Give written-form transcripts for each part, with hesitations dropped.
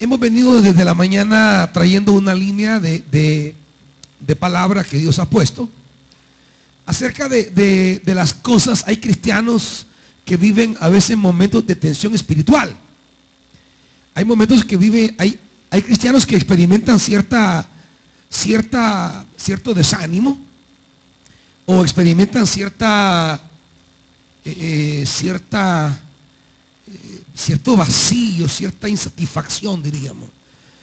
Hemos venido desde la mañana trayendo una línea de palabra que Dios ha puesto acerca de las cosas. Hay cristianos que viven a veces momentos de tensión espiritual. Hay momentos que hay cristianos que experimentan cierto desánimo, o experimentan cierto vacío, cierta insatisfacción, diríamos.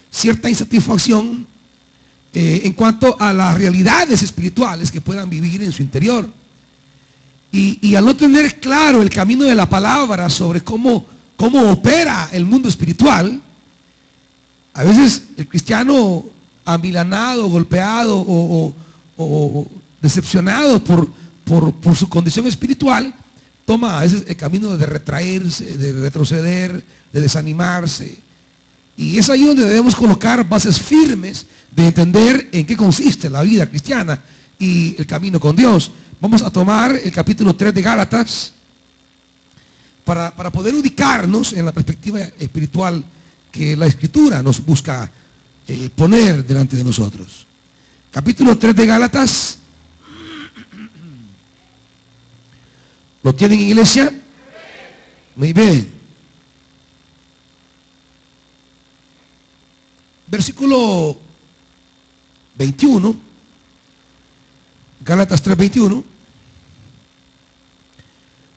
Cierta insatisfacción en cuanto a las realidades espirituales que puedan vivir en su interior. Y al no tener claro el camino de la palabra sobre cómo opera el mundo espiritual, a veces el cristiano amilanado, golpeado o decepcionado por su condición espiritual, toma a veces el camino de retraerse, de retroceder, de desanimarse. Y es ahí donde debemos colocar bases firmes de entender en qué consiste la vida cristiana y el camino con Dios. Vamos a tomar el capítulo 3 de Gálatas para poder ubicarnos en la perspectiva espiritual que la Escritura nos busca poner delante de nosotros. Capítulo 3 de Gálatas. ¿Lo tienen, iglesia? Muy bien. Versículo 21. Gálatas 3:21.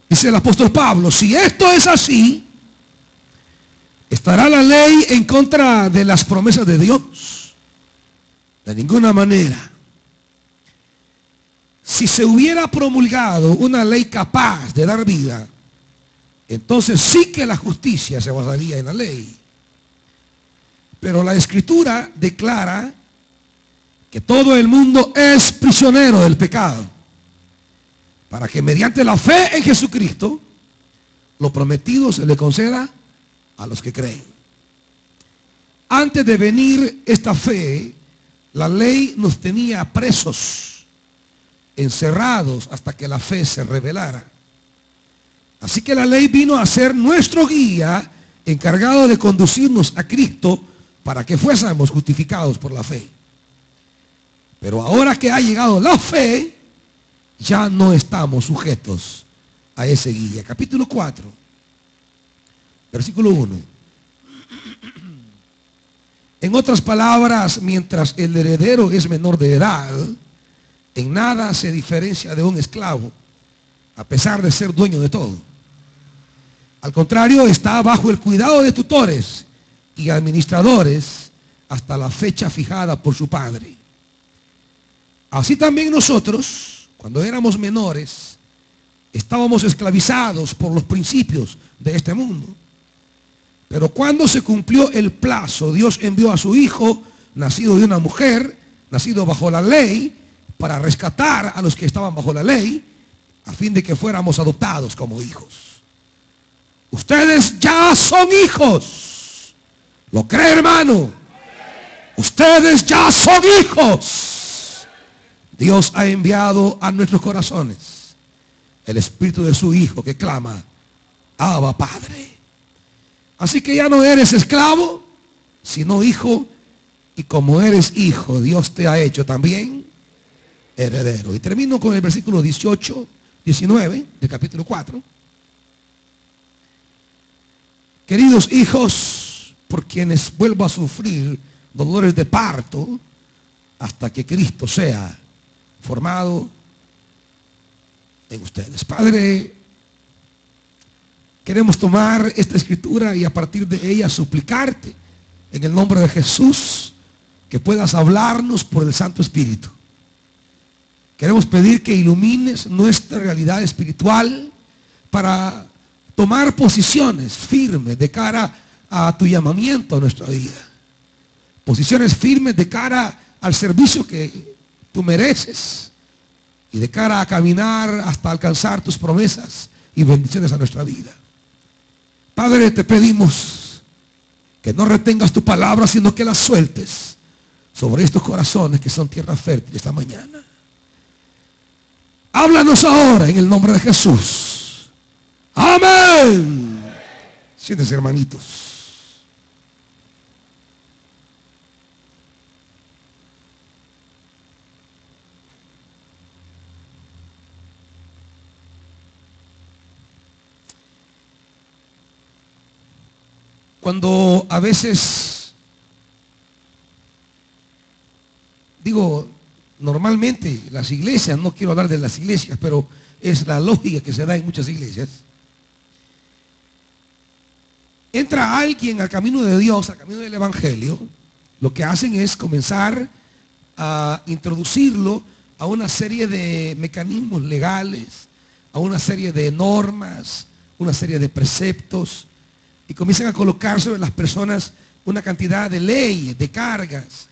Dice el apóstol Pablo: si esto es así, ¿estará la ley en contra de las promesas de Dios? De ninguna manera. Si se hubiera promulgado una ley capaz de dar vida, entonces sí que la justicia se basaría en la ley. Pero la Escritura declara que todo el mundo es prisionero del pecado, para que mediante la fe en Jesucristo lo prometido se le conceda a los que creen. Antes de venir esta fe, la ley nos tenía presos, encerrados hasta que la fe se revelara. Así que la ley vino a ser nuestro guía, encargado de conducirnos a Cristo para que fuésemos justificados por la fe. Pero ahora que ha llegado la fe, ya no estamos sujetos a ese guía. Capítulo 4, versículo 1. En otras palabras, mientras el heredero es menor de edad, en nada se diferencia de un esclavo, a pesar de ser dueño de todo. Al contrario, está bajo el cuidado de tutores y administradores hasta la fecha fijada por su padre. Así también nosotros, cuando éramos menores, estábamos esclavizados por los principios de este mundo. Pero cuando se cumplió el plazo, Dios envió a su Hijo, nacido de una mujer, nacido bajo la ley, para rescatar a los que estaban bajo la ley, a fin de que fuéramos adoptados como hijos. Ustedes ya son hijos. ¿Lo cree, hermano? Ustedes ya son hijos. Dios ha enviado a nuestros corazones el Espíritu de su Hijo que clama: Abba, Padre. Así que ya no eres esclavo, sino hijo. Y como eres hijo, Dios te ha hecho también heredero. Y termino con el versículo 18, 19 del capítulo 4. Queridos hijos, por quienes vuelvo a sufrir dolores de parto hasta que Cristo sea formado en ustedes. Padre, queremos tomar esta escritura y a partir de ella suplicarte en el nombre de Jesús que puedas hablarnos por el Santo Espíritu. Queremos pedir que ilumines nuestra realidad espiritual para tomar posiciones firmes de cara a tu llamamiento a nuestra vida. Posiciones firmes de cara al servicio que tú mereces y de cara a caminar hasta alcanzar tus promesas y bendiciones a nuestra vida. Padre, te pedimos que no retengas tu palabra, sino que la sueltes sobre estos corazones que son tierra fértil esta mañana. Háblanos ahora en el nombre de Jesús. Amén. Siéntense, hermanitos. Cuando a veces, digo, normalmente las iglesias, no quiero hablar de las iglesias, pero es la lógica que se da en muchas iglesias. Entra alguien al camino de Dios, al camino del Evangelio, lo que hacen es comenzar a introducirlo a una serie de mecanismos legales, a una serie de normas, una serie de preceptos, y comienzan a colocar sobre las personas una cantidad de leyes, de cargas.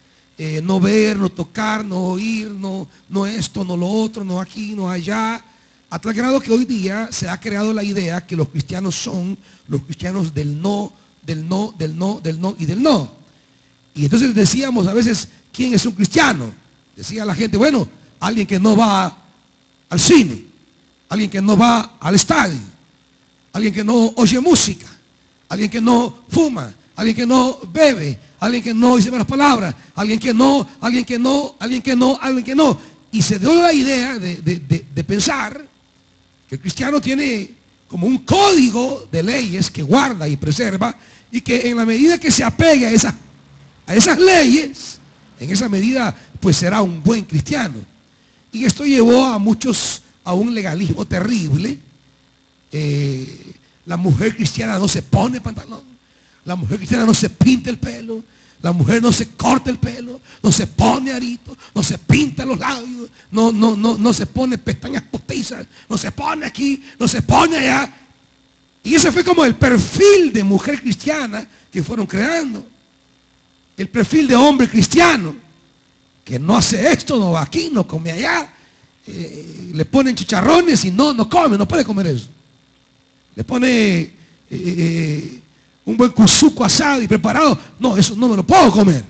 No ver, no tocar, no oír, no esto, no lo otro, no aquí, no allá. A tal grado que hoy día se ha creado la idea que los cristianos son los cristianos del no, del no, del no, del no y del no. Y entonces decíamos a veces, ¿quién es un cristiano? Decía la gente, bueno, alguien que no va al cine, alguien que no va al estadio, alguien que no oye música, alguien que no fuma, alguien que no bebe, alguien que no dice malas palabras, alguien que no, alguien que no, alguien que no, alguien que no. Y se dio la idea de pensar que el cristiano tiene como un código de leyes que guarda y preserva, y que en la medida que se apegue a esas leyes, en esa medida pues será un buen cristiano. Y esto llevó a muchos a un legalismo terrible. La mujer cristiana no se pone pantalón, la mujer cristiana no se pinta el pelo, la mujer no se corta el pelo, no se pone arito, no se pinta los labios, no se pone pestañas postizas, no se pone aquí, no se pone allá. Y ese fue como el perfil de mujer cristiana que fueron creando. El perfil de hombre cristiano, que no hace esto, no va aquí, no come allá. Le ponen chicharrones y no come, no puede comer eso. Le pone un buen cuzuco asado y preparado. No, eso no me lo puedo comer.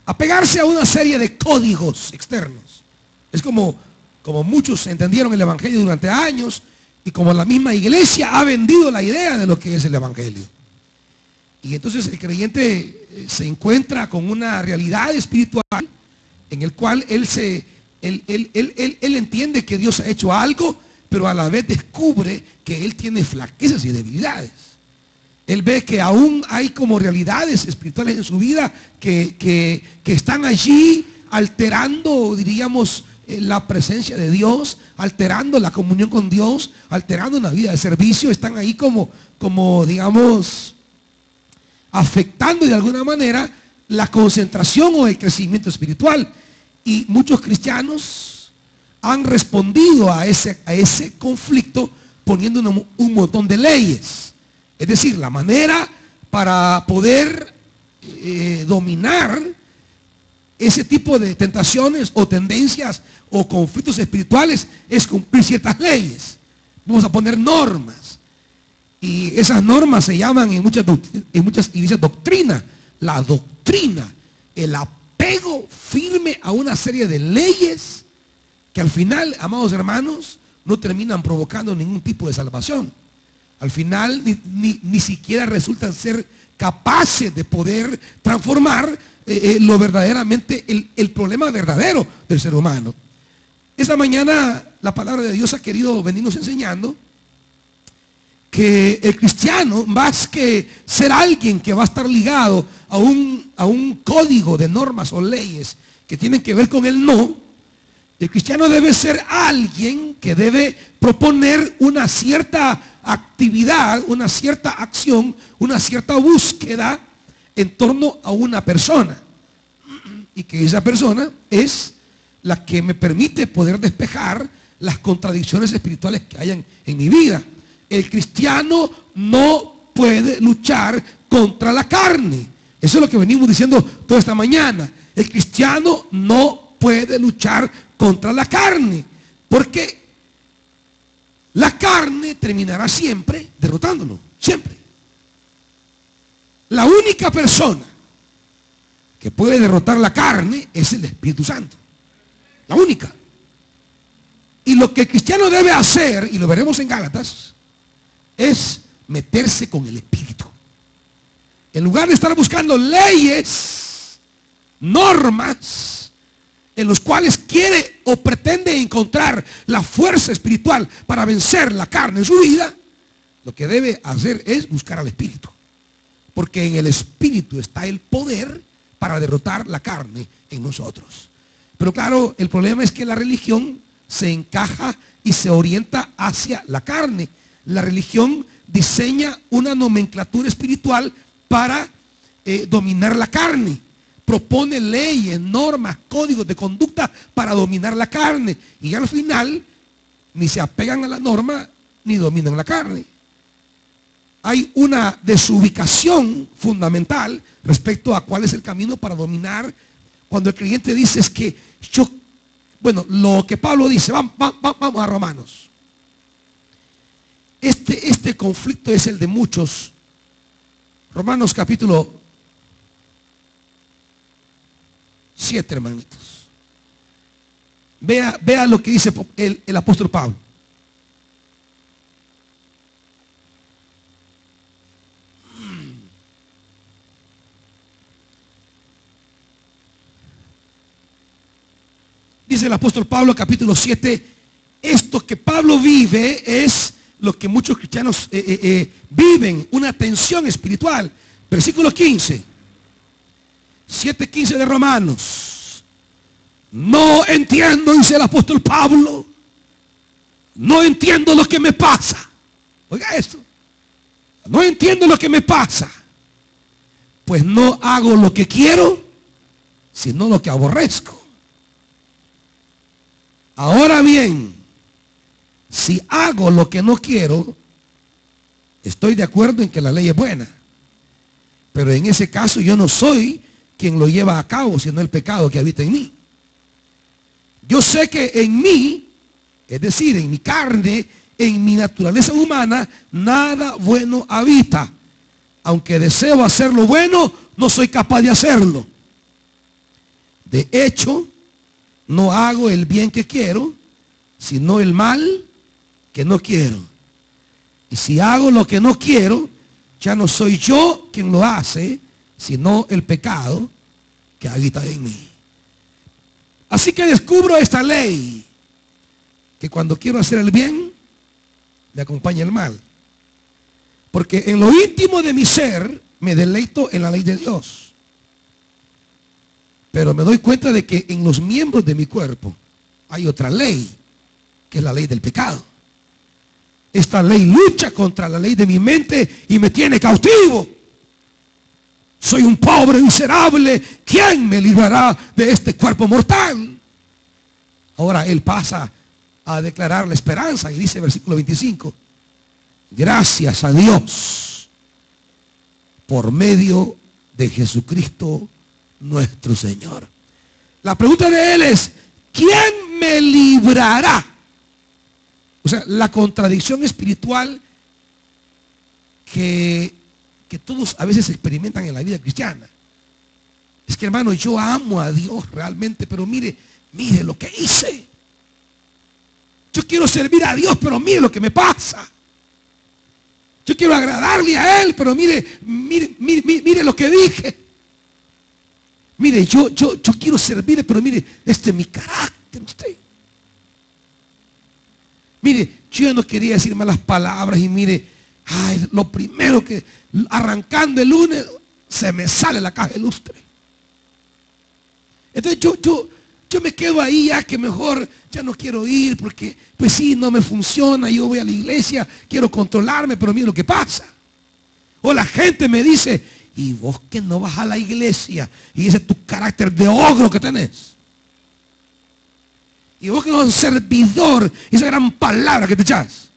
Apegarse a una serie de códigos externos. Es como muchos entendieron el Evangelio durante años, y como la misma iglesia ha vendido la idea de lo que es el Evangelio. Y entonces el creyente se encuentra con una realidad espiritual en el cual él entiende que Dios ha hecho algo, pero a la vez descubre que él tiene flaquezas y debilidades. Él ve que aún hay como realidades espirituales en su vida que están allí alterando, diríamos, la presencia de Dios, alterando la comunión con Dios, alterando una vida de servicio. Están ahí como digamos, afectando de alguna manera la concentración o el crecimiento espiritual. Y muchos cristianos han respondido a ese conflicto poniendo un montón de leyes. Es decir, la manera para poder dominar ese tipo de tentaciones o tendencias o conflictos espirituales es cumplir ciertas leyes. Vamos a poner normas. Y esas normas se llaman en muchas iglesias doctrina. La doctrina, el apego firme a una serie de leyes que al final, amados hermanos, no terminan provocando ningún tipo de salvación. Al final ni siquiera resultan ser capaces de poder transformar lo verdaderamente, el problema verdadero del ser humano. Esta mañana la palabra de Dios ha querido venirnos enseñando que el cristiano, más que ser alguien que va a estar ligado a un código de normas o leyes que tienen que ver con el no, el cristiano debe ser alguien que debe proponer una cierta actividad, una cierta acción, una cierta búsqueda en torno a una persona. Y que esa persona es la que me permite poder despejar las contradicciones espirituales que hayan en mi vida. El cristiano no puede luchar contra la carne. Eso es lo que venimos diciendo toda esta mañana. El cristiano no puede luchar contra la carne, porque la carne terminará siempre derrotándolo, siempre. La única persona que puede derrotar la carne es el Espíritu Santo. La única. Y lo que el cristiano debe hacer, y lo veremos en Gálatas, es meterse con el Espíritu. En lugar de estar buscando leyes, normas, en los cuales quiere o pretende encontrar la fuerza espiritual para vencer la carne en su vida, lo que debe hacer es buscar al Espíritu. Porque en el Espíritu está el poder para derrotar la carne en nosotros. Pero claro, el problema es que la religión se encaja y se orienta hacia la carne. La religión diseña una nomenclatura espiritual para dominar la carne. Propone leyes, normas, códigos de conducta para dominar la carne. Y al final ni se apegan a la norma ni dominan la carne. Hay una desubicación fundamental respecto a cuál es el camino para dominar. Cuando el creyente dice es que lo que Pablo dice, vamos a Romanos. Este conflicto es el de muchos. Romanos capítulo 7, hermanitos. Vea lo que dice el apóstol Pablo. Dice el apóstol Pablo, capítulo 7, esto que Pablo vive es lo que muchos cristianos viven, una tensión espiritual. Versículo 15, 7:15 de Romanos. No entiendo, dice el apóstol Pablo, no entiendo lo que me pasa. Oiga esto, no entiendo lo que me pasa, pues no hago lo que quiero, sino lo que aborrezco. Ahora bien, si hago lo que no quiero, estoy de acuerdo en que la ley es buena. Pero en ese caso yo no soy quien lo lleva a cabo, sino el pecado que habita en mí. Yo sé que en mí, es decir, en mi carne, en mi naturaleza humana, nada bueno habita. Aunque deseo hacer lo bueno, no soy capaz de hacerlo. De hecho, no hago el bien que quiero, sino el mal que no quiero. Y si hago lo que no quiero, ya no soy yo quien lo hace, sino el pecado que habita en mí. Así que descubro esta ley, que cuando quiero hacer el bien, me acompaña el mal. Porque en lo íntimo de mi ser, me deleito en la ley de Dios. Pero me doy cuenta de que en los miembros de mi cuerpo hay otra ley, que es la ley del pecado. Esta ley lucha contra la ley de mi mente y me tiene cautivo. Soy un pobre miserable. ¿Quién me librará de este cuerpo mortal? Ahora él pasa a declarar la esperanza y dice, versículo 25, gracias a Dios por medio de Jesucristo nuestro Señor. La pregunta de él es, ¿quién me librará? O sea, la contradicción espiritual que todos a veces experimentan en la vida cristiana. Es que, hermano, yo amo a Dios realmente, pero mire lo que hice. Yo quiero servir a Dios, pero mire lo que me pasa. Yo quiero agradarle a Él, pero mire lo que dije. Mire, yo quiero servirle, pero mire, este es mi carácter, usted. Mire, yo no quería decir malas palabras y mire, lo primero que, arrancando el lunes, se me sale la caja de lustre. Entonces yo me quedo ahí ya que mejor ya no quiero ir porque, pues sí, no me funciona, yo voy a la iglesia, quiero controlarme, pero mire lo que pasa. O la gente me dice, y vos que no vas a la iglesia, y ese es tu carácter de ogro que tenés. Y vos que no sos servidor, esa gran palabra que te echás.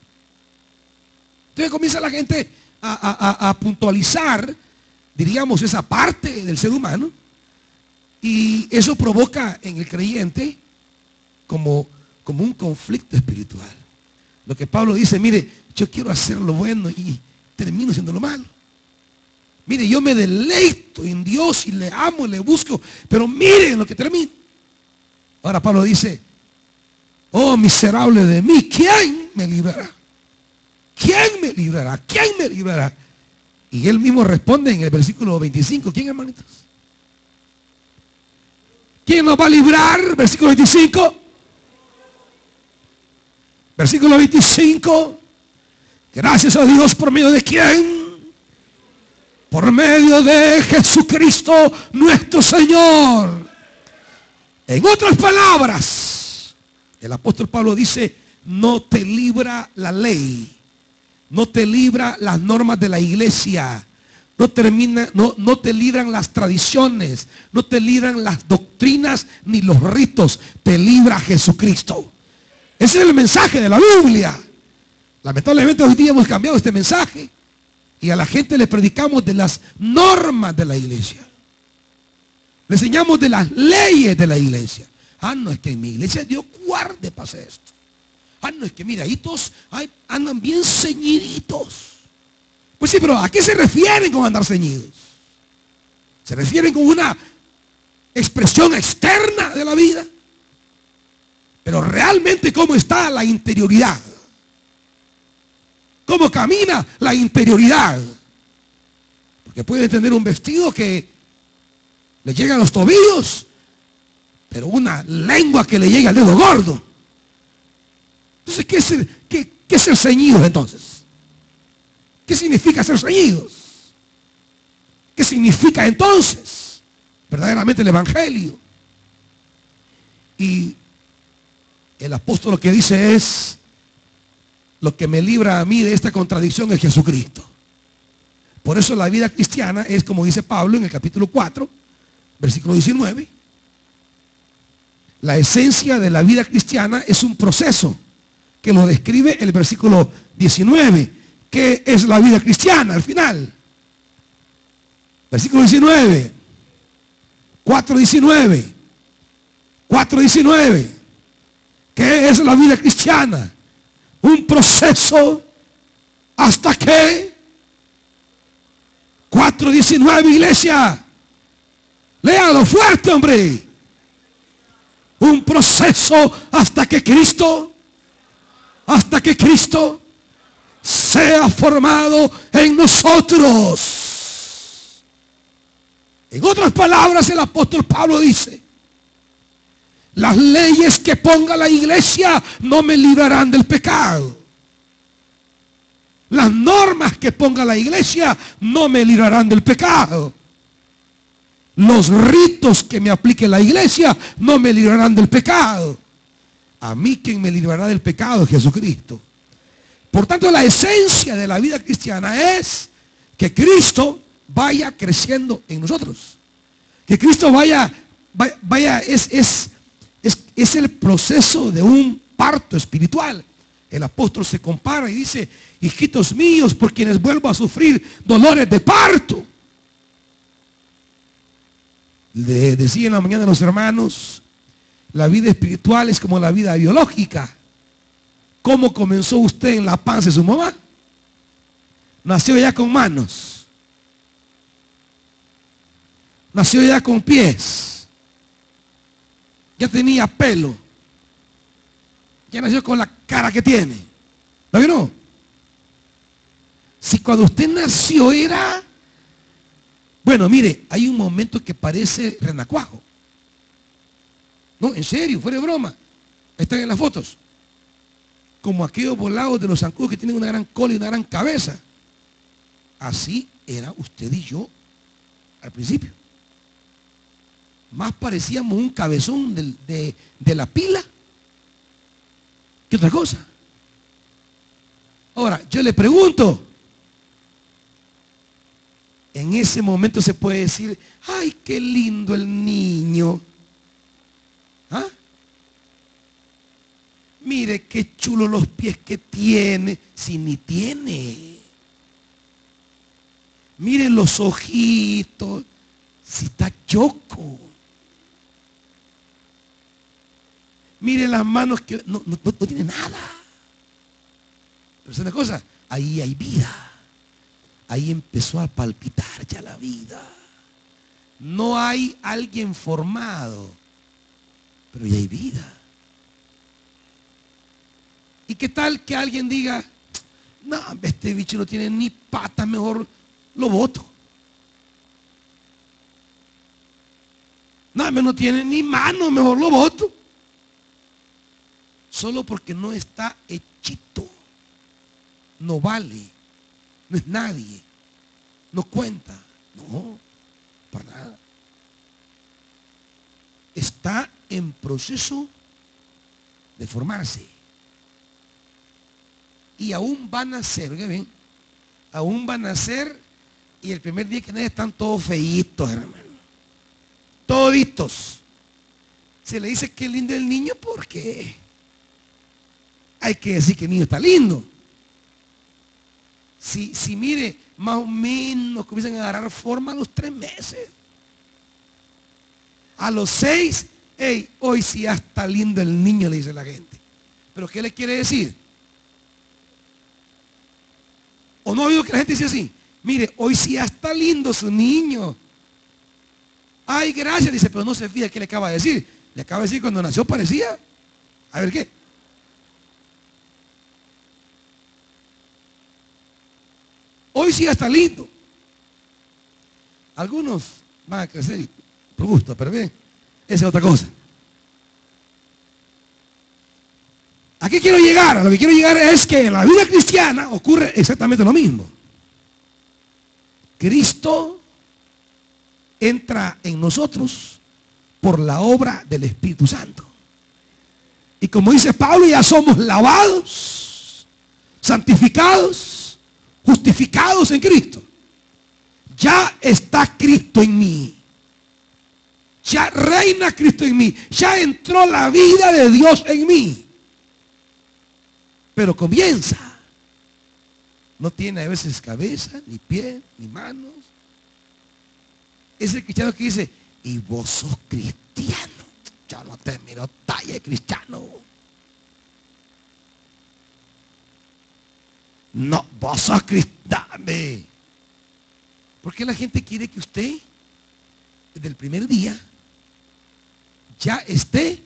Entonces comienza la gente a puntualizar, diríamos, esa parte del ser humano. Y eso provoca en el creyente como un conflicto espiritual. Lo que Pablo dice, mire, yo quiero hacer lo bueno y termino siendo lo malo. Mire, yo me deleito en Dios y le amo y le busco, pero miren lo que termino. Ahora Pablo dice, oh miserable de mí, ¿quién me librará? ¿Quién me librará? ¿Quién me librará? Y él mismo responde en el versículo 25. ¿Quién, hermanitos? ¿Quién nos va a librar? Versículo 25. Versículo 25. Gracias a Dios por medio de quién. por medio de Jesucristo nuestro Señor. En otras palabras, el apóstol Pablo dice, no te libra la ley, no te libra las normas de la iglesia, no te libran las tradiciones, no te libran las doctrinas ni los ritos, te libra Jesucristo. Ese es el mensaje de la Biblia. Lamentablemente hoy día hemos cambiado este mensaje y a la gente le predicamos de las normas de la iglesia. Le enseñamos de las leyes de la iglesia. Ah, no, es que en mi iglesia Dios guarde pase esto. Ah, no, es que mira, ahí todos andan bien ceñiditos. Pues sí, pero ¿a qué se refieren con andar ceñidos? ¿Se refieren con una expresión externa de la vida? Pero realmente, ¿cómo está la interioridad? ¿Cómo camina la interioridad? Porque puede tener un vestido que le llega a los tobillos, pero una lengua que le llega al dedo gordo. Entonces, ¿qué es ser ceñidos entonces? ¿Qué significa ser ceñidos? ¿Qué significa entonces verdaderamente el evangelio? Y el apóstol lo que dice es, lo que me libra a mí de esta contradicción es Jesucristo. Por eso la vida cristiana es, como dice Pablo en el capítulo 4, versículo 19. La esencia de la vida cristiana es un proceso que lo describe el versículo 19. ¿Qué es la vida cristiana al final? Versículo 19. 4:19. 4:19. ¿Qué es la vida cristiana? Un proceso hasta que 4:19, iglesia. Léalo fuerte, hombre. Un proceso hasta que Cristo sea formado en nosotros. En otras palabras, el apóstol Pablo dice, las leyes que ponga la iglesia no me librarán del pecado. Las normas que ponga la iglesia no me librarán del pecado. Los ritos que me aplique la iglesia no me librarán del pecado. A mí quien me librará del pecado es Jesucristo. Por tanto, la esencia de la vida cristiana es que Cristo vaya creciendo en nosotros. Que Cristo es el proceso de un parto espiritual. El apóstol se compara y dice, hijitos míos, por quienes vuelvo a sufrir dolores de parto. Le decía en la mañana a los hermanos, la vida espiritual es como la vida biológica. ¿Cómo comenzó usted en la panza de su mamá? Nació ya con manos. Nació ya con pies. Ya tenía pelo. Ya nació con la cara que tiene. ¿Lo vieron? Si cuando usted nació era... Bueno, mire, hay un momento que parece renacuajo. No, en serio, fuera de broma. Están en las fotos. Como aquellos volados de los zancudos que tienen una gran cola y una gran cabeza. Así era usted y yo al principio. Más parecíamos un cabezón de la pila que otra cosa. Ahora, yo le pregunto, en ese momento se puede decir, ay, qué lindo el niño. ¿Ah? Mire qué chulo los pies que tiene, si ni tiene. Miren los ojitos, si está choco. Miren las manos que no tiene nada. Pero es una cosa, ahí hay vida. Ahí empezó a palpitar ya la vida. No hay alguien formado, pero ya hay vida. ¿Y qué tal que alguien diga, no, este bicho no tiene ni patas, mejor lo boto? No, no tiene ni mano, mejor lo boto. Solo porque no está hechito. No vale. No es nadie. no cuenta. No, para nada. Está en proceso de formarse. Y aún van a nacer, oiga bien, aún van a nacer, y el primer día que nacen están todos feitos, hermano. Toditos. Se le dice que lindo el niño porque hay que decir que el niño está lindo. Si mire, más o menos comienzan a agarrar forma a los 3 meses. A los 6, hey, hoy sí ya está lindo el niño, le dice la gente. ¿Pero qué le quiere decir? ¿O no ha oído que la gente dice así? Mire, hoy sí ya está lindo su niño. Ay, gracias, dice, pero no se fija qué le acaba de decir. Le acaba de decir cuando nació parecía. A ver qué. Hoy sí ya está lindo. Algunos van a crecer por gusto, pero bien, esa es otra cosa. ¿A qué quiero llegar? A lo que quiero llegar es que en la vida cristiana ocurre exactamente lo mismo. Cristo entra en nosotros por la obra del Espíritu Santo. Y como dice Pablo, ya somos lavados, santificados, justificados en Cristo. Ya está Cristo en mí. Ya reina Cristo en mí. Ya entró la vida de Dios en mí. Pero comienza. No tiene a veces cabeza, ni pie, ni manos. Es el cristiano que dice, y vos sos cristiano. Yo no te miro talla de cristiano. No, vos sos cristiano. ¿Por qué la gente quiere que usted, desde el primer día, ya esté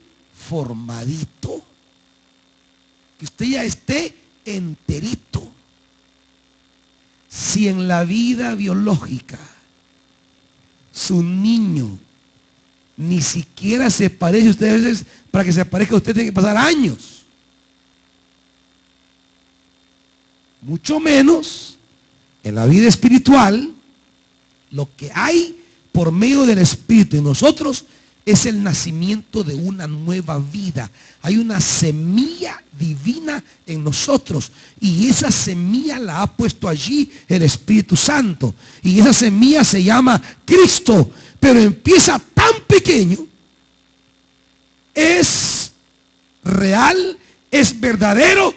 formadito? Que usted ya esté enterito. Si en la vida biológica su niño ni siquiera se parece a usted, a veces para que se parezca a usted tiene que pasar años. Mucho menos en la vida espiritual, lo que hay por medio del Espíritu en nosotros es el nacimiento de una nueva vida. Hay una semilla divina en nosotros y esa semilla la ha puesto allí el Espíritu Santo y esa semilla se llama Cristo, pero empieza tan pequeño, es real, es verdadero,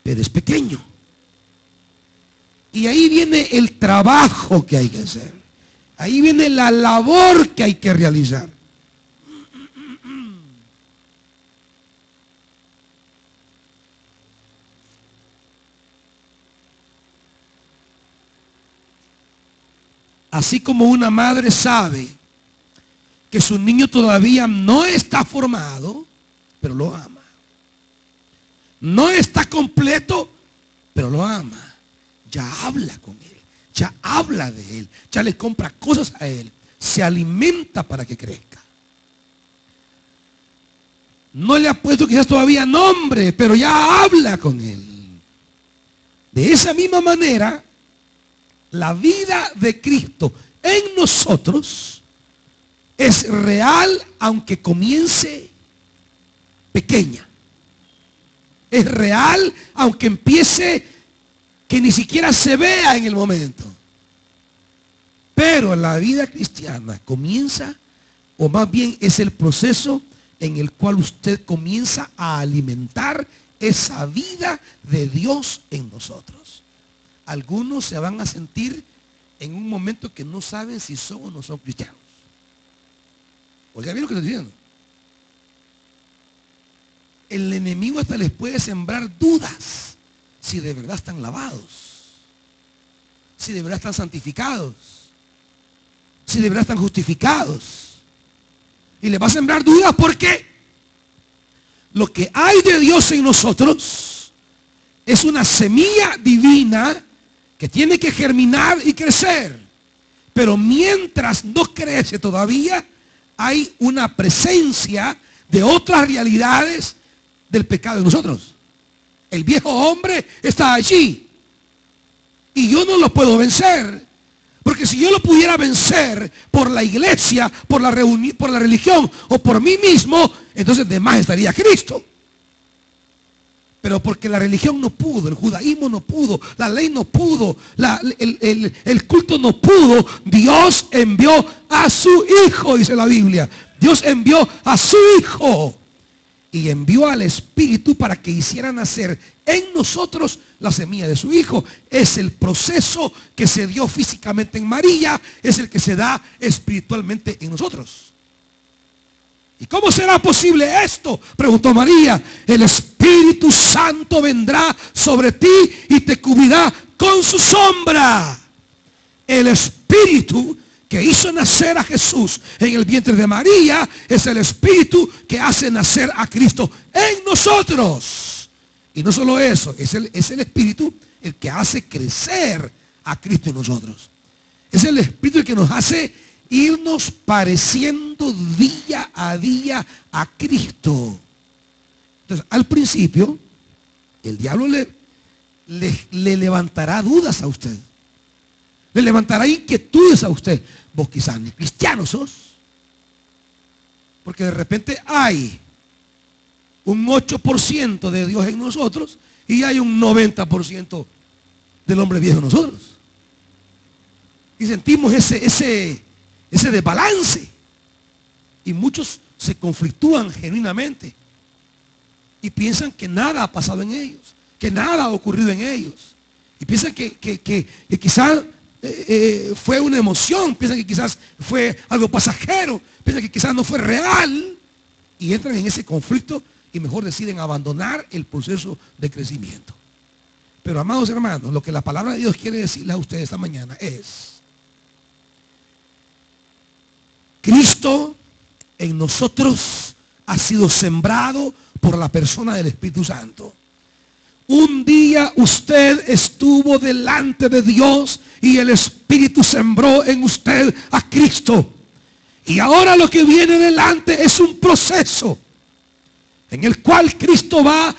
pero es pequeño. Y ahí viene el trabajo que hay que hacer. Ahí viene la labor que hay que realizar. Así como una madre sabe que su niño todavía no está formado, pero lo ama. No está completo, pero lo ama. Ya habla con él, ya habla de él, ya le compra cosas a él, se alimenta para que crezca. No le ha puesto quizás todavía nombre, pero ya habla con él. De esa misma manera, la vida de Cristo en nosotros es real aunque comience pequeña. Es real aunque empiece que ni siquiera se vea en el momento. Pero la vida cristiana comienza, o más bien es el proceso en el cual usted comienza a alimentar esa vida de Dios en nosotros. Algunos se van a sentir en un momento que no saben si son o no son cristianos. Oiga bien lo que estoy diciendo. El enemigo hasta les puede sembrar dudas si de verdad están lavados, si de verdad están santificados, si de verdad están justificados. Y les va a sembrar dudas porque lo que hay de Dios en nosotros es una semilla divina que tiene que germinar y crecer. Pero mientras no crece todavía, hay una presencia de otras realidades del pecado en nosotros. El viejo hombre está allí y yo no lo puedo vencer. Porque si yo lo pudiera vencer por la iglesia, por la religión o por mí mismo, entonces de más estaría Cristo. Pero porque la religión no pudo, el judaísmo no pudo, la ley no pudo, el culto no pudo, Dios envió a su Hijo, dice la Biblia. Dios envió a su Hijo y envió al Espíritu para que hiciera nacer en nosotros la semilla de su Hijo. Es el proceso que se dio físicamente en María, es el que se da espiritualmente en nosotros. ¿Y cómo será posible esto?, preguntó María. El Espíritu Santo vendrá sobre ti y te cubrirá con su sombra. El Espíritu que hizo nacer a Jesús en el vientre de María es el Espíritu que hace nacer a Cristo en nosotros. Y no solo eso, es el Espíritu el que hace crecer a Cristo en nosotros. Es el Espíritu el que nos hace irnos pareciendo día a día a Cristo. Entonces, al principio, el diablo le levantará dudas a usted. Le levantará inquietudes a usted. Vos quizás ni cristiano sos. Porque de repente hay un 8% de Dios en nosotros y hay un 90% del hombre viejo en nosotros. Y sentimos ese desbalance. Y muchos se conflictúan genuinamente y piensan que nada ha pasado en ellos, que nada ha ocurrido en ellos. Y piensan que quizás fue una emoción, piensan que quizás fue algo pasajero, piensan que quizás no fue real. Y entran en ese conflicto y mejor deciden abandonar el proceso de crecimiento. Pero amados hermanos, lo que la palabra de Dios quiere decirles a ustedes esta mañana es: Cristo en nosotros ha sido sembrado por la persona del Espíritu Santo. Un día usted estuvo delante de Dios y el Espíritu sembró en usted a Cristo. Y ahora lo que viene delante es un proceso en el cual Cristo va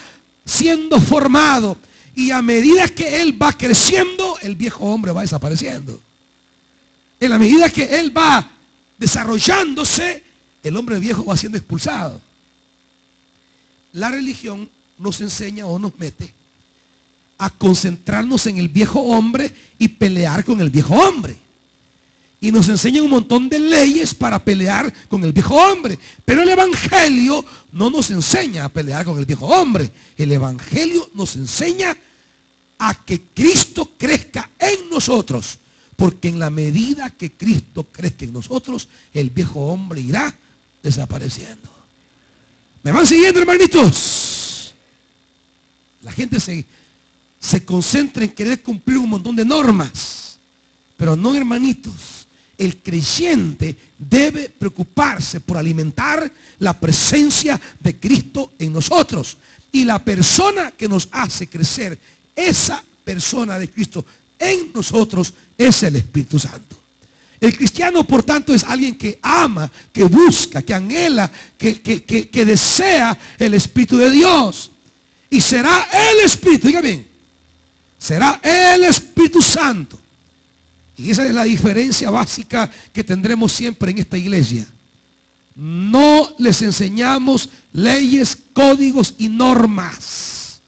siendo formado. Y a medida que Él va creciendo, el viejo hombre va desapareciendo. En la medida que Él va desarrollándose, el hombre viejo va siendo expulsado. La religión nos enseña o nos mete a concentrarnos en el viejo hombre y pelear con el viejo hombre. Y nos enseña un montón de leyes para pelear con el viejo hombre. Pero el Evangelio no nos enseña a pelear con el viejo hombre. El Evangelio nos enseña a que Cristo crezca en nosotros. Porque en la medida que Cristo crezca en nosotros, el viejo hombre irá desapareciendo. ¿Me van siguiendo, hermanitos? La gente se concentra en querer cumplir un montón de normas. Pero no, hermanitos. El creyente debe preocuparse por alimentar la presencia de Cristo en nosotros. Y la persona que nos hace crecer, esa persona de Cristo en nosotros, es el Espíritu Santo. El cristiano, por tanto, es alguien que ama, que busca, que anhela, que desea el Espíritu de Dios. Y será el Espíritu, diga bien, será el Espíritu Santo. Y esa es la diferencia básica que tendremos siempre en esta iglesia. No les enseñamos leyes, códigos y normas.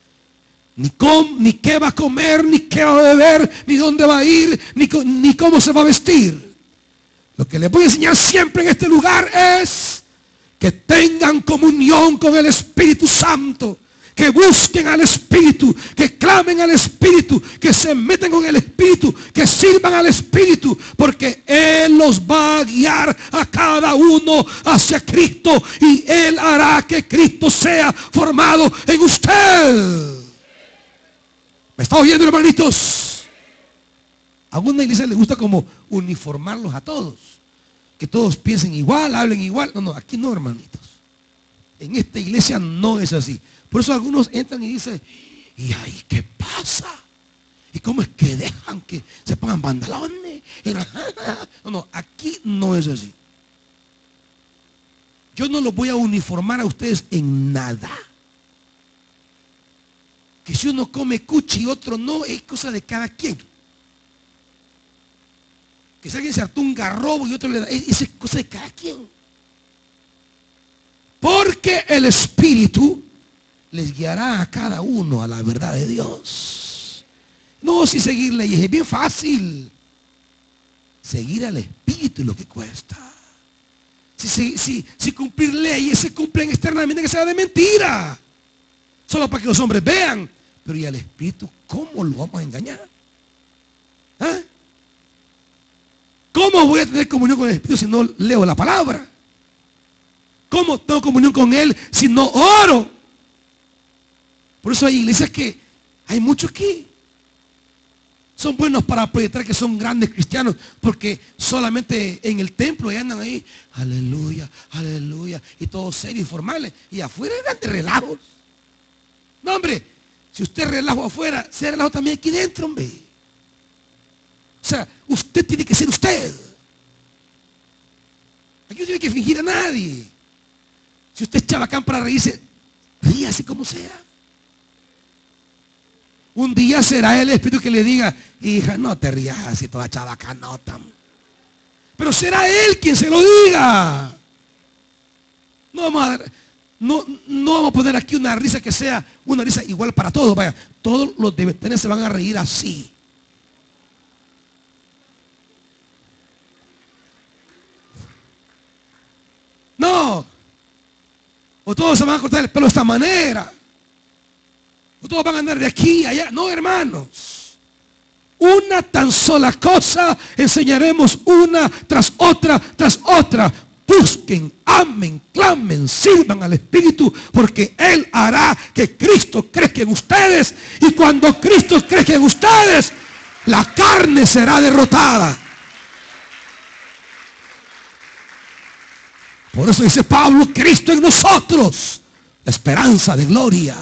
Ni qué va a comer, ni qué va a beber, ni dónde va a ir, ni cómo se va a vestir. Lo que les voy a enseñar siempre en este lugar es que tengan comunión con el Espíritu Santo. Que busquen al Espíritu, que clamen al Espíritu, que se metan con el Espíritu, que sirvan al Espíritu, porque Él los va a guiar a cada uno hacia Cristo y Él hará que Cristo sea formado en usted. ¿Me está oyendo, hermanitos? A alguna iglesia le gusta como uniformarlos a todos, que todos piensen igual, hablen igual. No, aquí no, hermanitos. En esta iglesia no es así. Por eso algunos entran y dicen, ¿y ahí qué pasa? ¿Y cómo es que dejan que se pongan pantalones? No, aquí no es así. Yo no los voy a uniformar a ustedes en nada. Que si uno come cuchi y otro no, es cosa de cada quien. Que si alguien se hartó un garrobo y otro le da, esa es cosa de cada quien. Porque el Espíritu les guiará a cada uno a la verdad de Dios. No, si seguir leyes es bien fácil. Seguir al Espíritu es lo que cuesta. Si cumplir leyes se cumplen externamente, que sea de mentira. Solo para que los hombres vean. Pero ¿y al Espíritu cómo lo vamos a engañar? ¿Ah? ¿Cómo voy a tener comunión con el Espíritu si no leo la palabra? ¿Cómo tengo comunión con Él si no oro? Por eso hay iglesias que hay muchos que son buenos para proyectar que son grandes cristianos, porque solamente en el templo y andan ahí, aleluya, aleluya, y todos serios y formales, y afuera grandes relajos. No, hombre, si usted relajo afuera, sea relajo también aquí dentro, hombre. O sea, usted tiene que ser usted. Aquí no tiene que fingir a nadie. Si usted es chabacán para reírse, ríase como sea. Un día será el Espíritu que le diga, hija, no te rías así toda chabacanota. Pero será Él quien se lo diga. No vamos a poner aquí una risa que sea una risa igual para todos. Vaya, todos los de Betania se van a reír así. No. O todos se van a cortar el pelo de esta manera. O todos van a andar de aquí a allá. No, hermanos. Una tan sola cosa enseñaremos una tras otra, tras otra. Busquen, amen, clamen, sirvan al Espíritu, porque Él hará que Cristo crezca en ustedes. Y cuando Cristo crezca en ustedes, la carne será derrotada. Por eso dice Pablo, Cristo en nosotros, la esperanza de gloria.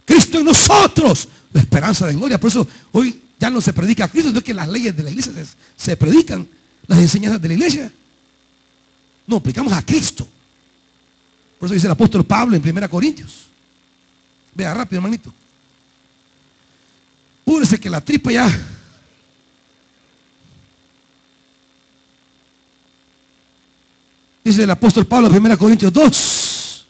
Cristo en nosotros, la esperanza de gloria. Por eso hoy ya no se predica a Cristo, sino que las leyes de la iglesia se predican, las enseñanzas de la iglesia. No, predicamos a Cristo. Por eso dice el apóstol Pablo en 1 Corintios. Vea rápido, hermanito. Púrese que la tripa ya. Dice el apóstol Pablo en 1 Corintios 2.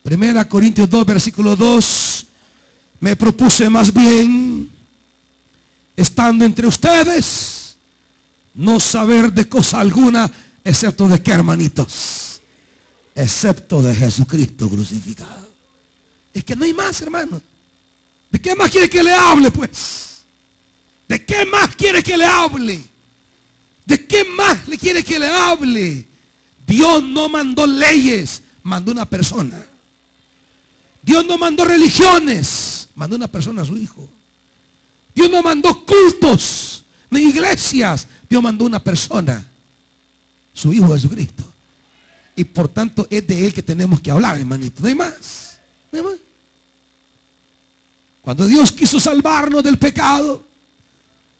Primera Corintios 2, versículo 2. Me propuse más bien, estando entre ustedes, no saber de cosa alguna, excepto de qué, hermanitos, excepto de Jesucristo crucificado. Es que no hay más, hermano. ¿De qué más quiere que le hable, pues? ¿De qué más quiere que le hable? ¿De qué más le quiere que le hable? Dios no mandó leyes, mandó una persona. Dios no mandó religiones, mandó una persona a su Hijo. Dios no mandó cultos, ni iglesias. Dios mandó una persona, su Hijo Jesucristo. Y por tanto es de Él que tenemos que hablar, hermanito. No hay más. No hay más. Cuando Dios quiso salvarnos del pecado,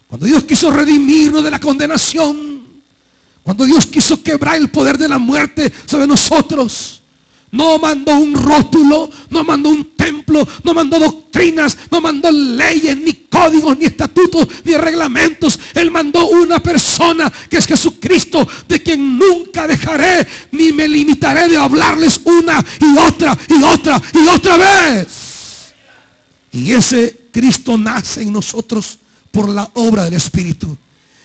cuando Dios quiso redimirnos de la condenación, cuando Dios quiso quebrar el poder de la muerte sobre nosotros, no mandó un rótulo, no mandó un templo, no mandó doctrinas, no mandó leyes, ni códigos, ni estatutos, ni reglamentos. Él mandó una persona que es Jesucristo, de quien nunca dejaré ni me limitaré de hablarles una y otra y otra y otra vez. Y ese Cristo nace en nosotros por la obra del Espíritu.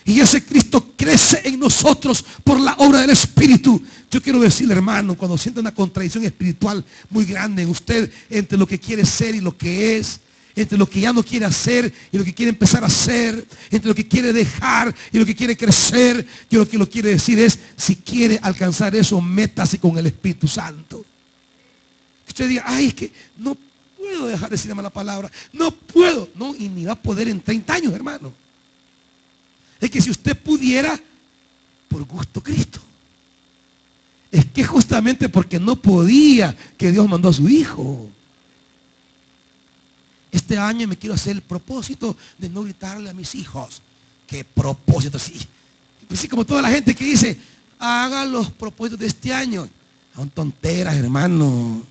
Y ese Cristo crece en nosotros por la obra del Espíritu. Yo quiero decirle, hermano, cuando sienta una contradicción espiritual muy grande en usted, entre lo que quiere ser y lo que es, entre lo que ya no quiere hacer y lo que quiere empezar a hacer, entre lo que quiere dejar y lo que quiere crecer, yo lo que lo quiere decir es, si quiere alcanzar eso, métase con el Espíritu Santo. Usted diga, ay, es que no puedo dejar de decir la mala palabra, no puedo, no, y ni va a poder en 30 años, hermano. Es que si usted pudiera, por gusto Cristo. Es que justamente porque no podía, que Dios mandó a su Hijo. Este año me quiero hacer el propósito de no gritarle a mis hijos. ¿Qué propósito? Sí, pues sí, como toda la gente que dice, haga los propósitos de este año. Son tonteras, hermano.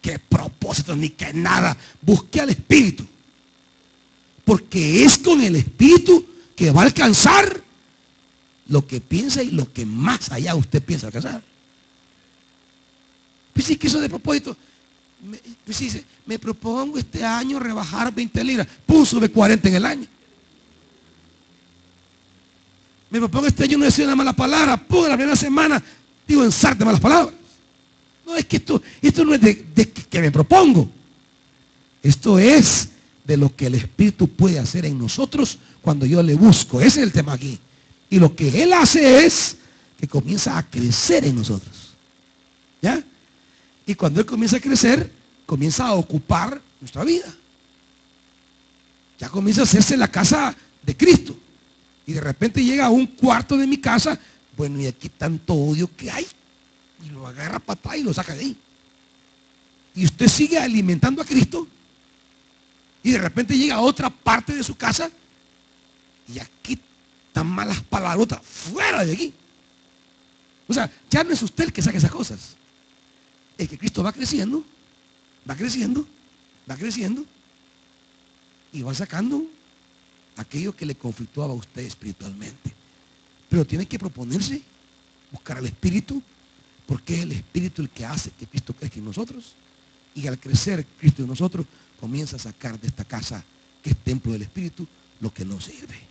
qué propósito, ni qué nada. Busque al Espíritu. Porque es con el Espíritu que va a alcanzar lo que piensa y lo que más allá usted piensa alcanzar. Pues sí, que eso de propósito. Pues sí, me propongo este año rebajar 20 libras. Pum, sube 40 en el año. Me propongo este año no decir una mala palabra. Pum, la primera semana digo ensarte malas palabras. No, es que esto no es de que me propongo. Esto es de lo que el Espíritu puede hacer en nosotros cuando yo le busco. Ese es el tema aquí. Y lo que Él hace es que comienza a crecer en nosotros. ¿Ya? Y cuando Él comienza a crecer, comienza a ocupar nuestra vida. Ya comienza a hacerse la casa de Cristo. Y de repente llega a un cuarto de mi casa. Bueno, y aquí tanto odio que hay. Y lo agarra a patada y lo saca de ahí. Y usted sigue alimentando a Cristo. Y de repente llega a otra parte de su casa. Y aquí están malas palabrotas. Fuera de aquí. O sea, ya no es usted el que saca esas cosas. Es que Cristo va creciendo. Va creciendo. Va creciendo. Y va sacando aquello que le conflictuaba a usted espiritualmente. Pero tiene que proponerse buscar al Espíritu, porque es el Espíritu el que hace que Cristo crezca en nosotros. Y al crecer Cristo en nosotros, comienza a sacar de esta casa, que es templo del Espíritu, lo que no sirve.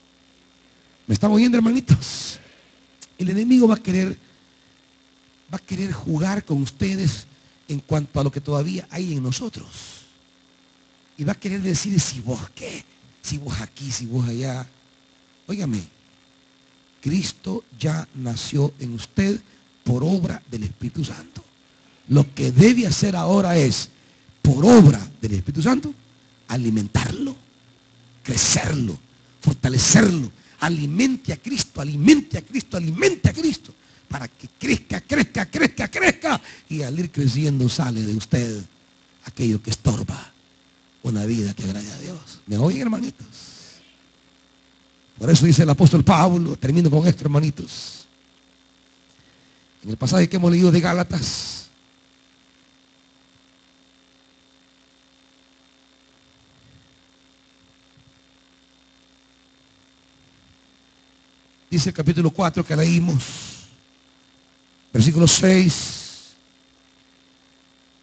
¿Me están oyendo, hermanitos? El enemigo va a querer jugar con ustedes en cuanto a lo que todavía hay en nosotros. Y va a querer decir, si vos qué, si vos aquí, si vos allá. Óigame, Cristo ya nació en usted por obra del Espíritu Santo. Lo que debe hacer ahora es, por obra del Espíritu Santo, alimentarlo, crecerlo, fortalecerlo. Alimente a Cristo, alimente a Cristo, alimente a Cristo, para que crezca, crezca, crezca, crezca. Y al ir creciendo sale de usted aquello que estorba una vida que agrade a Dios. ¿Me oyen, hermanitos? Por eso dice el apóstol Pablo, termino con esto, hermanitos. En el pasaje que hemos leído de Gálatas, dice el capítulo 4 que leímos, versículo 6.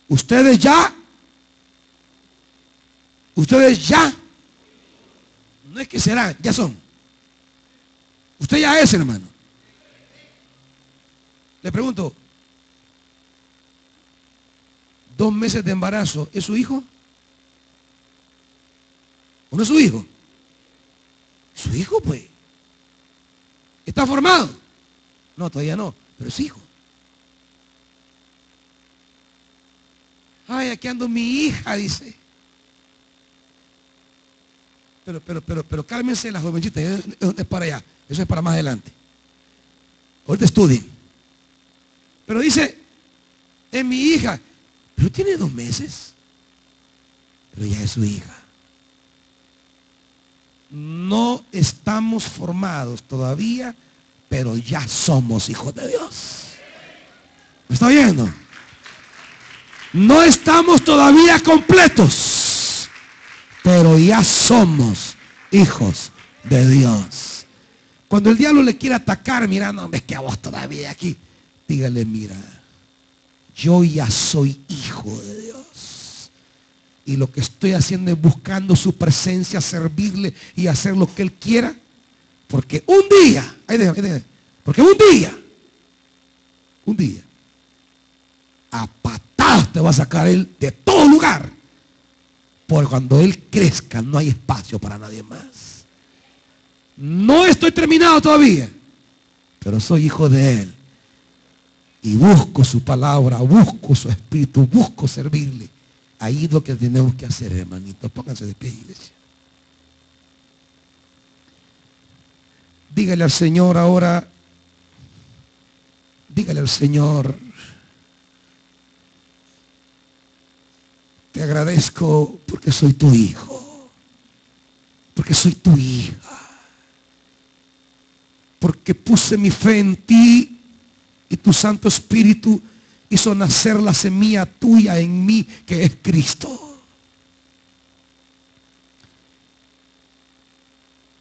Ustedes ya, no es que serán, ya son. Usted ya es, hermano. Le pregunto, 2 meses de embarazo, ¿es su hijo? ¿O no es su hijo? Su hijo, pues. ¿Está formado? No, todavía no, pero es hijo. Ay, aquí ando mi hija, dice. Pero cálmense las jovencitas, es para allá, eso es para más adelante. Ahorita estudien. Pero dice, es mi hija, pero tiene 2 meses, pero ya es su hija. No estamos formados todavía, pero ya somos hijos de Dios. ¿Me está oyendo? No estamos todavía completos, pero ya somos hijos de Dios. Cuando el diablo le quiere atacar, mira, no, es que a vos todavía aquí, dígale, mira, yo ya soy hijo de Dios. Y lo que estoy haciendo es buscando su presencia, servirle y hacer lo que Él quiera. Porque un día, porque un día, a patadas te va a sacar Él de todo lugar. Porque cuando Él crezca no hay espacio para nadie más. No estoy terminado todavía, pero soy hijo de Él. Y busco su palabra, busco su espíritu, busco servirle. Ahí es lo que tenemos que hacer, hermanitos. Pónganse de pie, iglesia. Dígale al Señor ahora, dígale al Señor, te agradezco porque soy tu hijo, porque soy tu hija, porque puse mi fe en ti y tu Santo Espíritu hizo nacer la semilla tuya en mí, que es Cristo.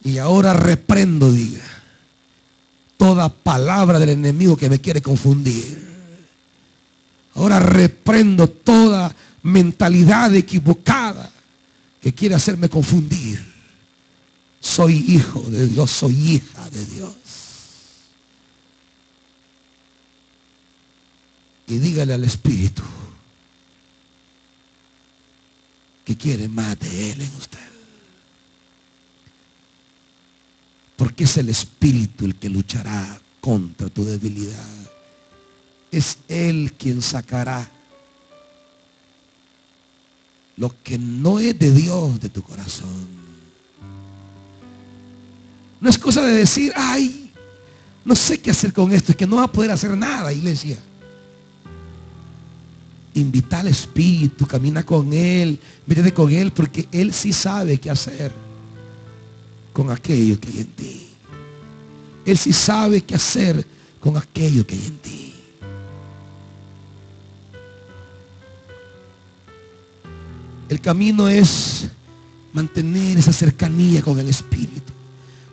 Y ahora reprendo, diga, toda palabra del enemigo que me quiere confundir. Ahora reprendo toda mentalidad equivocada que quiere hacerme confundir. Soy hijo de Dios, soy hija de Dios. Y dígale al Espíritu que quiere más de Él en usted. Porque es el Espíritu el que luchará contra tu debilidad. Es Él quien sacará lo que no es de Dios de tu corazón. No es cosa de decir, ay, no sé qué hacer con esto, es que no va a poder hacer nada, iglesia. Invita al Espíritu, camina con Él, métete con Él, porque Él sí sabe qué hacer con aquello que hay en ti. Él sí sabe qué hacer con aquello que hay en ti. El camino es mantener esa cercanía con el Espíritu,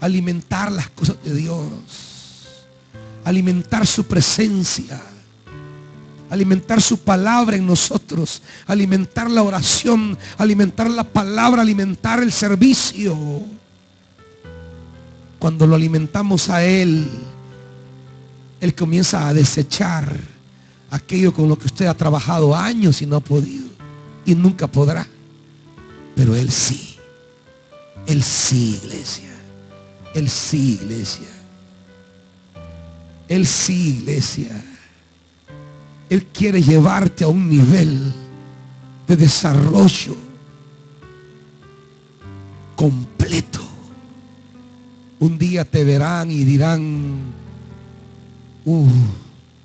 alimentar las cosas de Dios, alimentar su presencia, alimentar su palabra en nosotros, alimentar la oración, alimentar la palabra, alimentar el servicio. Cuando lo alimentamos a Él, Él comienza a desechar aquello con lo que usted ha trabajado años y no ha podido y nunca podrá. Pero Él sí, iglesia. Él sí, iglesia. Él sí, iglesia. Él quiere llevarte a un nivel de desarrollo completo. Un día te verán y dirán,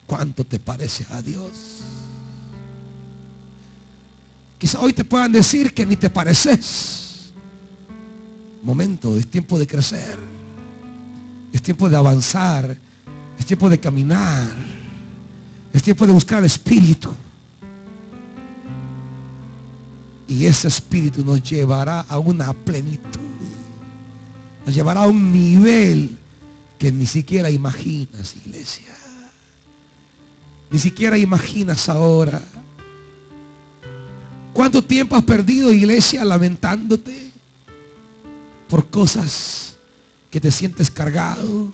¿cuánto te pareces a Dios? Quizá hoy te puedan decir que ni te pareces. Momento, es tiempo de crecer. Es tiempo de avanzar. Es tiempo de caminar. Es tiempo de buscar al Espíritu. Y ese Espíritu nos llevará a una plenitud. Nos llevará a un nivel que ni siquiera imaginas, iglesia. Ni siquiera imaginas ahora. ¿Cuánto tiempo has perdido, iglesia, lamentándote por cosas que te sientes cargado,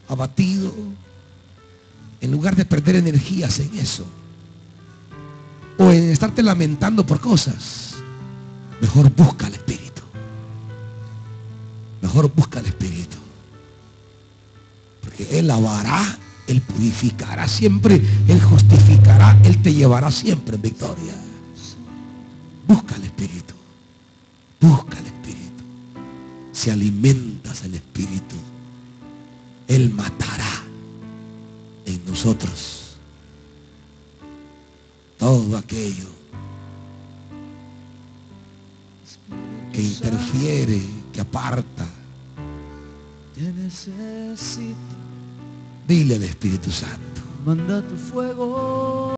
abatido? En lugar de perder energías en eso, o en estarte lamentando por cosas, mejor busca al Espíritu. Mejor busca al Espíritu. Porque Él lavará, Él purificará siempre, Él justificará, Él te llevará siempre en victoria. Busca al Espíritu. Busca al Espíritu. Si alimentas al Espíritu, Él matará en nosotros todo aquello que interfiere, que aparta. Te necesito. Dile al Espíritu Santo. Manda tu fuego.